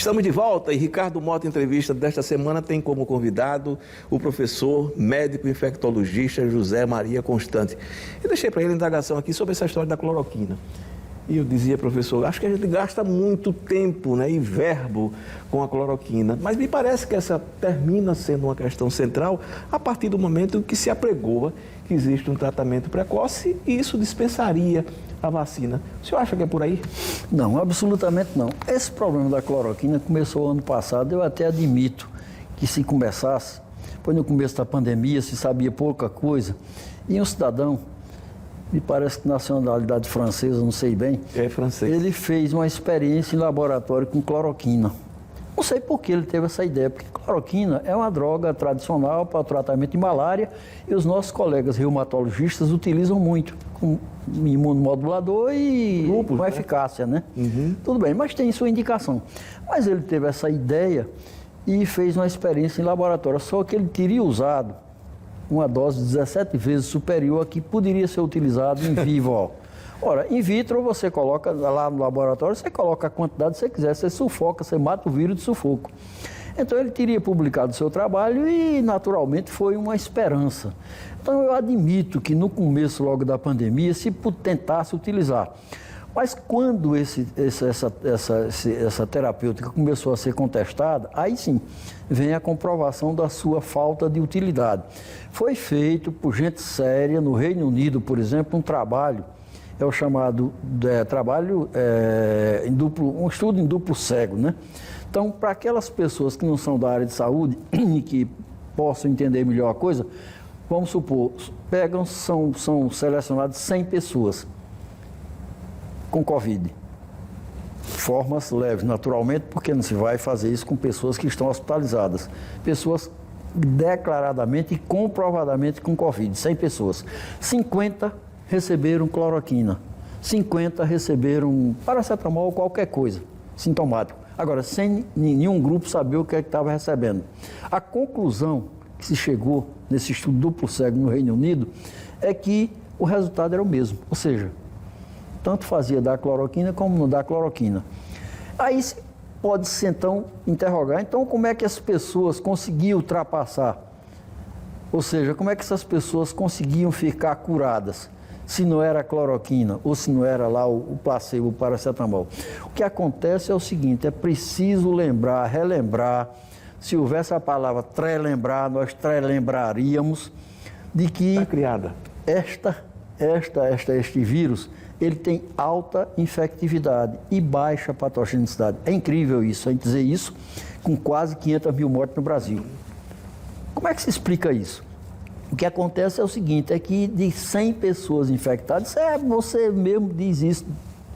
Estamos de volta e Ricardo Mota Entrevista desta semana tem como convidado o professor médico infectologista José Maria Constante. Eu deixei para ele a indagação aqui sobre essa história da cloroquina. E eu dizia, professor, acho que a gente gasta muito tempo, né, e verbo com a cloroquina, mas me parece que essa termina sendo uma questão central a partir do momento que se apregoa que existe um tratamento precoce e isso dispensaria a vacina. O senhor acha que é por aí? Não, absolutamente não. Esse problema da cloroquina começou ano passado, eu até admito que se começasse, pois no começo da pandemia se sabia pouca coisa, e um cidadão, me parece que nacionalidade francesa, não sei bem. É francês. Ele fez uma experiência em laboratório com cloroquina. Não sei por que ele teve essa ideia, porque cloroquina é uma droga tradicional para o tratamento de malária e os nossos colegas reumatologistas utilizam muito, como imunomodulador e grupos, com eficácia, né? Tudo bem, mas tem sua indicação. Mas ele teve essa ideia e fez uma experiência em laboratório, só que ele teria usado uma dose 17 vezes superior a que poderia ser utilizado em vivo. Ó. Ora, in vitro você coloca lá no laboratório, você coloca a quantidade que você quiser, você sufoca, você mata o vírus de sufoco. Então ele teria publicado o seu trabalho e naturalmente foi uma esperança. Então eu admito que no começo logo da pandemia se tentasse utilizar. Mas quando essa terapêutica começou a ser contestada, aí sim, vem a comprovação da sua falta de utilidade. Foi feito por gente séria, no Reino Unido, por exemplo, um trabalho, é o chamado um estudo em duplo cego, né? Então, para aquelas pessoas que não são da área de saúde e que possam entender melhor a coisa, vamos supor, são selecionadas 100 pessoas com Covid. Formas leves, naturalmente, porque não se vai fazer isso com pessoas que estão hospitalizadas. Pessoas declaradamente e comprovadamente com Covid, 100 pessoas. 50 receberam cloroquina, 50 receberam paracetamol ou qualquer coisa, sintomático. Agora, sem nenhum grupo saber o que é que estava recebendo. A conclusão que se chegou nesse estudo duplo cego no Reino Unido é que o resultado era o mesmo, ou seja, tanto fazia dar cloroquina como não dar cloroquina. Aí pode-se então interrogar, então como é que as pessoas conseguiam ultrapassar? Ou seja, como é que essas pessoas conseguiam ficar curadas? Se não era a cloroquina ou se não era lá o placebo, o paracetamol. O que acontece é o seguinte, é preciso lembrar, relembrar, se houvesse a palavra trelembrar, nós trelembraríamos de que está criada. Este vírus, ele tem alta infectividade e baixa patogenicidade. É incrível isso, a gente dizer isso com quase 500 mil mortes no Brasil. Como é que se explica isso? O que acontece é o seguinte, é que de 100 pessoas infectadas, você mesmo diz isso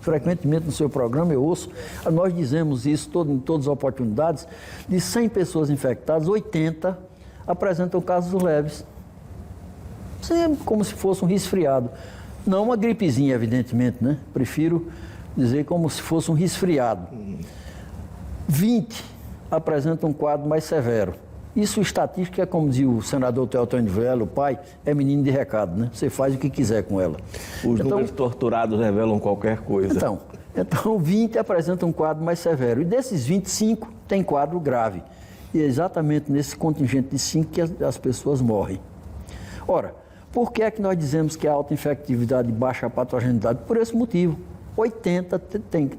frequentemente no seu programa, eu ouço, nós dizemos isso em todas as oportunidades, de 100 pessoas infectadas, 80 apresentam casos leves. Isso é como se fosse um resfriado. Não uma gripezinha, evidentemente, né? Prefiro dizer como se fosse um resfriado. 20 apresentam um quadro mais severo. Isso, estatística, é como dizia o senador Teotônio Velho, o pai, é menino de recado, né? Você faz o que quiser com ela. Os números torturados revelam qualquer coisa. Então 20 apresentam um quadro mais severo. E desses 25, tem quadro grave. E é exatamente nesse contingente de 5 que as pessoas morrem. Ora, por que é que nós dizemos que a alta infectividade e baixa patogenicidade? Por esse motivo. 80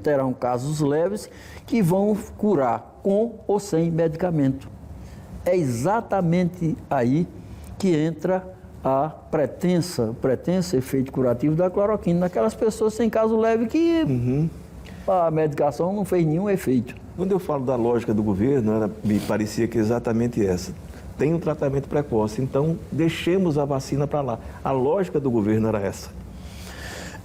terão casos leves que vão curar com ou sem medicamento. É exatamente aí que entra a pretensa efeito curativo da cloroquina, naquelas pessoas sem caso leve que a medicação não fez nenhum efeito. Quando eu falo da lógica do governo, me parecia que é exatamente essa. Tem um tratamento precoce, então deixemos a vacina para lá. A lógica do governo era essa.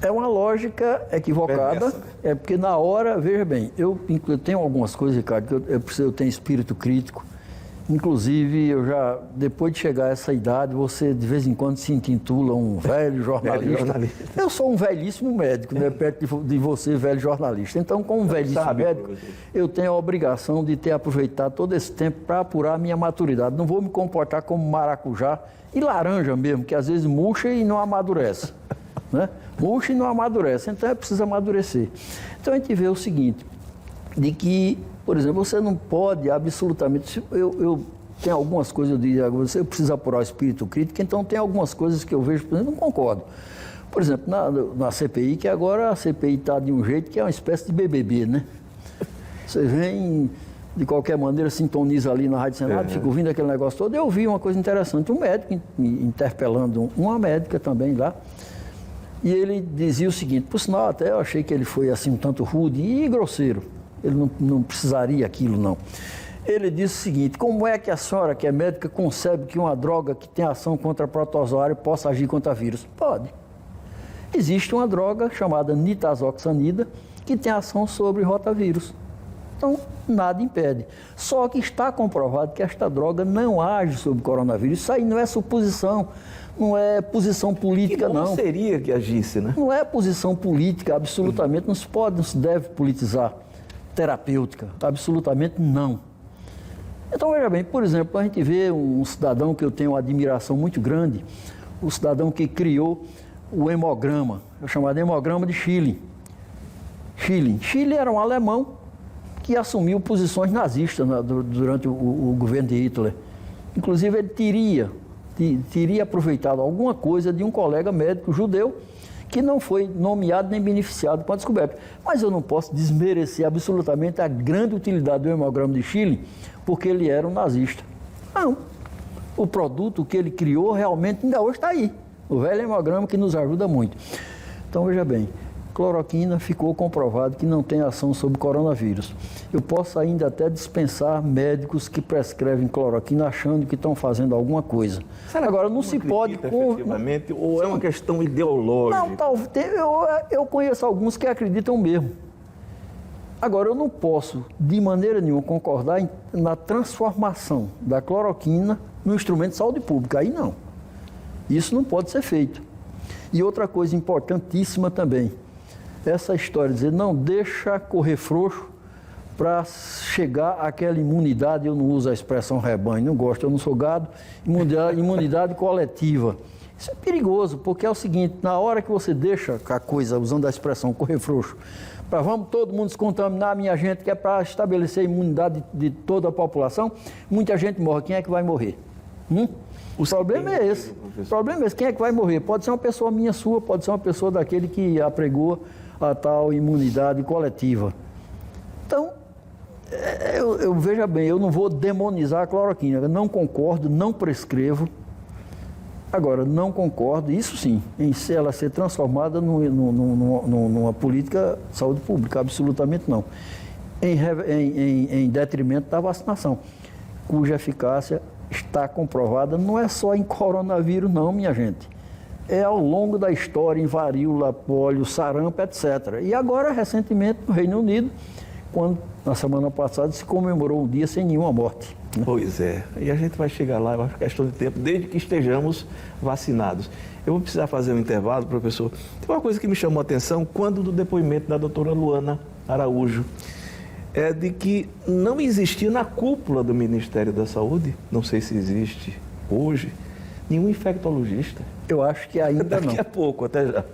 É uma lógica equivocada, é porque na hora, veja bem, eu tenho algumas coisas, Ricardo, que eu tenho espírito crítico. Inclusive, depois de chegar a essa idade, você de vez em quando se intitula um velho jornalista. Eu sou um velhíssimo médico, né, perto de você, velho jornalista. Então, como velhíssimo médico, eu tenho a obrigação de ter aproveitado todo esse tempo para apurar a minha maturidade. Não vou me comportar como maracujá e laranja mesmo, que às vezes murcha e não amadurece. Né? Murcha e não amadurece, então é preciso amadurecer. Então, a gente vê o seguinte, de que, por exemplo, você não pode absolutamente... Eu tenho algumas coisas, eu digo a você, precisa apurar o espírito crítico, então tem algumas coisas que eu vejo, por exemplo, não concordo. Por exemplo, na CPI, que agora a CPI está de um jeito que é uma espécie de BBB, né? Você vem, de qualquer maneira, sintoniza ali na Rádio Senado, fica ouvindo aquele negócio todo. Eu vi uma coisa interessante, um médico interpelando uma médica também lá, e ele dizia o seguinte, por sinal, até eu achei que ele foi assim um tanto rude e grosseiro, ele não precisaria aquilo, não. Ele disse o seguinte, como é que a senhora, que é médica, concebe que uma droga que tem ação contra protozoário possa agir contra vírus? Pode. Existe uma droga chamada nitazoxanida que tem ação sobre rotavírus. Então, nada impede. Só que está comprovado que esta droga não age sobre coronavírus. Isso aí não é suposição, não é posição política, não. Como seria que agisse, né? Não é posição política, absolutamente. Não se pode, não se deve politizar. Terapêutica, absolutamente não. Então, veja bem, por exemplo, a gente vê um cidadão que eu tenho uma admiração muito grande, o cidadão que criou o hemograma, é chamado hemograma de Schilling. Schilling era um alemão que assumiu posições nazistas durante o governo de Hitler. Inclusive, ele teria aproveitado alguma coisa de um colega médico judeu que não foi nomeado nem beneficiado com a descoberta. Mas eu não posso desmerecer absolutamente a grande utilidade do hemograma de Schilling, porque ele era um nazista. Não. O produto que ele criou realmente ainda hoje está aí. O velho hemograma que nos ajuda muito. Então, veja bem, cloroquina ficou comprovado que não tem ação sobre coronavírus. Eu posso ainda até dispensar médicos que prescrevem cloroquina achando que estão fazendo alguma coisa. Agora, não se pode... Efetivamente, ou é uma questão ideológica? Não, talvez. Eu conheço alguns que acreditam mesmo. Agora, eu não posso, de maneira nenhuma, concordar na transformação da cloroquina no instrumento de saúde pública. Aí não. Isso não pode ser feito. E outra coisa importantíssima também, essa história de dizer, não deixa correr frouxo para chegar àquela imunidade, eu não uso a expressão rebanho, não gosto, eu não sou gado, imunidade coletiva. Isso é perigoso, porque é o seguinte, na hora que você deixa a coisa, usando a expressão correr frouxo, para vamos todo mundo se contaminar, minha gente, que é para estabelecer a imunidade de toda a população, muita gente morre. Quem é que vai morrer? O problema é esse. O problema é esse. Quem é que vai morrer? Pode ser uma pessoa minha, sua, pode ser uma pessoa daquele que apregou a tal imunidade coletiva. Então, eu veja bem, eu não vou demonizar a cloroquina. Eu não concordo, não prescrevo. Agora, não concordo, isso sim, em ela ser transformada numa política de saúde pública, absolutamente não. Em detrimento da vacinação, cuja eficácia está comprovada, não é só em coronavírus não, minha gente. É ao longo da história, em varíola, pólio, sarampo, etc. E agora, recentemente, no Reino Unido, quando, na semana passada, se comemorou um dia sem nenhuma morte. Pois é, e a gente vai chegar lá, é uma questão de tempo, desde que estejamos vacinados. Eu vou precisar fazer um intervalo, professor. Tem uma coisa que me chamou a atenção quando do depoimento da doutora Luana Araújo, é de que não existia na cúpula do Ministério da Saúde, não sei se existe hoje, nenhum infectologista. Eu acho que ainda não. Daqui a pouco, até já.